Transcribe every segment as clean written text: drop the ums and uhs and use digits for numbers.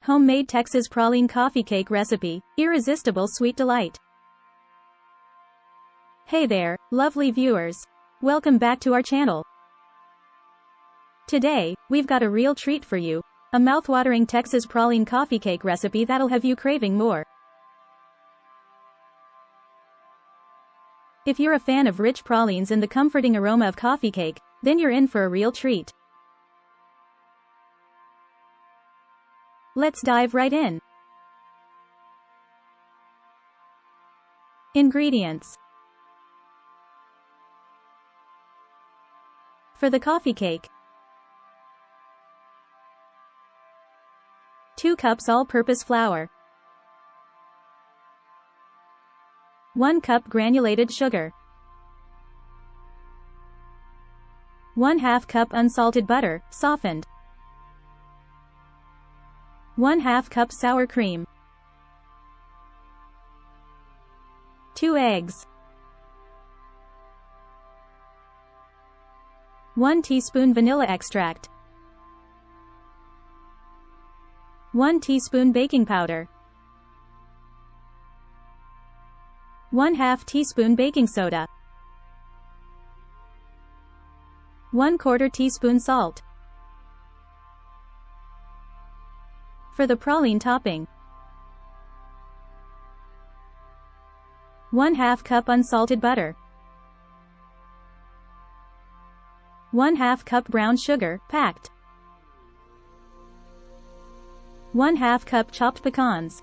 Homemade Texas Praline Coffee Cake Recipe, Irresistible Sweet Delight. Hey there, lovely viewers. Welcome back to our channel. Today, we've got a real treat for you. A mouthwatering Texas Praline Coffee Cake recipe that'll have you craving more. If you're a fan of rich pralines and the comforting aroma of coffee cake, then you're in for a real treat. Let's dive right in. Ingredients. For the coffee cake, 2 cups all-purpose flour, 1 cup granulated sugar, 1/2 cup unsalted butter, softened, 1/2 cup sour cream, 2 eggs, 1 teaspoon vanilla extract, 1 teaspoon baking powder, 1/2 teaspoon baking soda, 1/4 teaspoon salt. For the praline topping, 1/2 cup unsalted butter, 1/2 cup brown sugar, packed, 1/2 cup chopped pecans,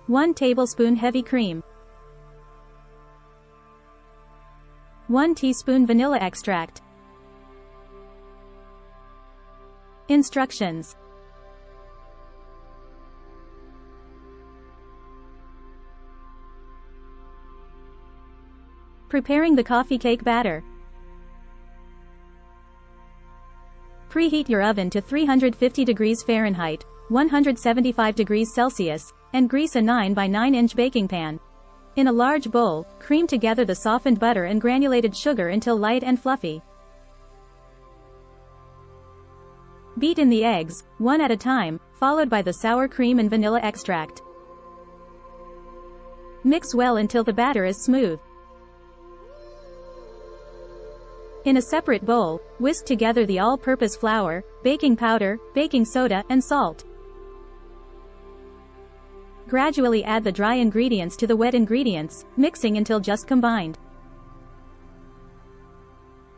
1 tablespoon heavy cream, 1 teaspoon vanilla extract. Instructions. Preparing the coffee cake batter. Preheat your oven to 350 degrees Fahrenheit, 175 degrees Celsius, and grease a 9 by 9 inch baking pan. In a large bowl, cream together the softened butter and granulated sugar until light and fluffy. Beat in the eggs, one at a time, followed by the sour cream and vanilla extract. Mix well until the batter is smooth. In a separate bowl, whisk together the all-purpose flour, baking powder, baking soda, and salt. Gradually add the dry ingredients to the wet ingredients, mixing until just combined.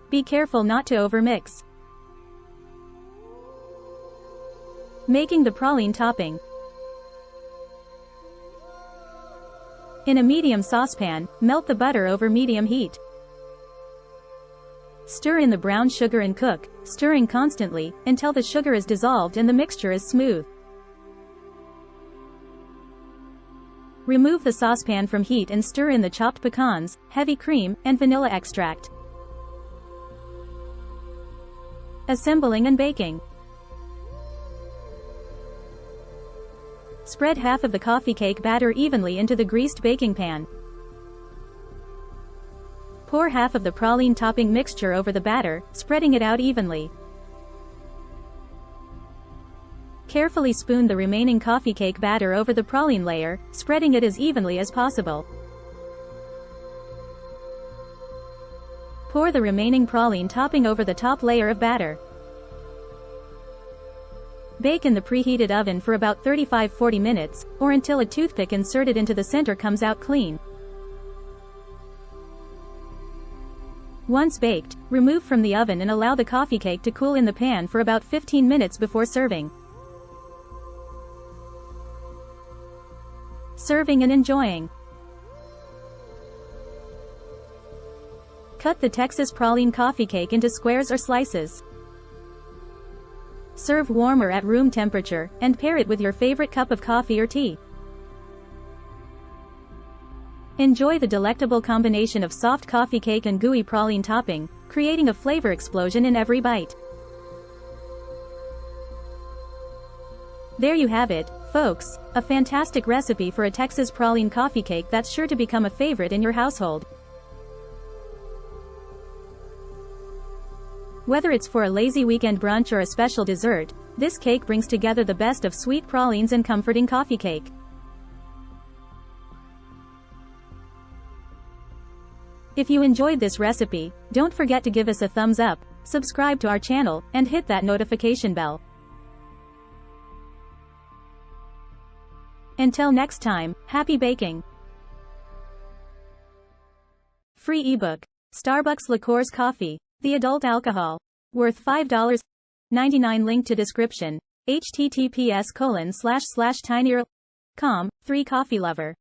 Be careful not to overmix. Making the praline topping. In a medium saucepan, melt the butter over medium heat. Stir in the brown sugar and cook, stirring constantly, until the sugar is dissolved and the mixture is smooth. Remove the saucepan from heat and stir in the chopped pecans, heavy cream, and vanilla extract. Assembling and baking. Spread half of the coffee cake batter evenly into the greased baking pan. Pour half of the praline topping mixture over the batter, spreading it out evenly. Carefully spoon the remaining coffee cake batter over the praline layer, spreading it as evenly as possible. Pour the remaining praline topping over the top layer of batter. Bake in the preheated oven for about 35–40 minutes, or until a toothpick inserted into the center comes out clean. Once baked, remove from the oven and allow the coffee cake to cool in the pan for about 15 minutes before serving. Serving and enjoying. Cut the Texas Praline Coffee Cake into squares or slices. Serve warm or at room temperature, and pair it with your favorite cup of coffee or tea. Enjoy the delectable combination of soft coffee cake and gooey praline topping, creating a flavor explosion in every bite. There you have it, folks, a fantastic recipe for a Texas Praline coffee cake that's sure to become a favorite in your household. Whether it's for a lazy weekend brunch or a special dessert, This cake brings together the best of sweet pralines and comforting coffee cake. If you enjoyed this recipe, don't forget to give us a thumbs up, subscribe to our channel, and hit that notification bell. Until next time, happy baking! Free ebook. Starbucks Liqueurs Coffee. The adult alcohol. Worth $5.99. Link to description. https://tinyurl.com. 3 Coffee Lover.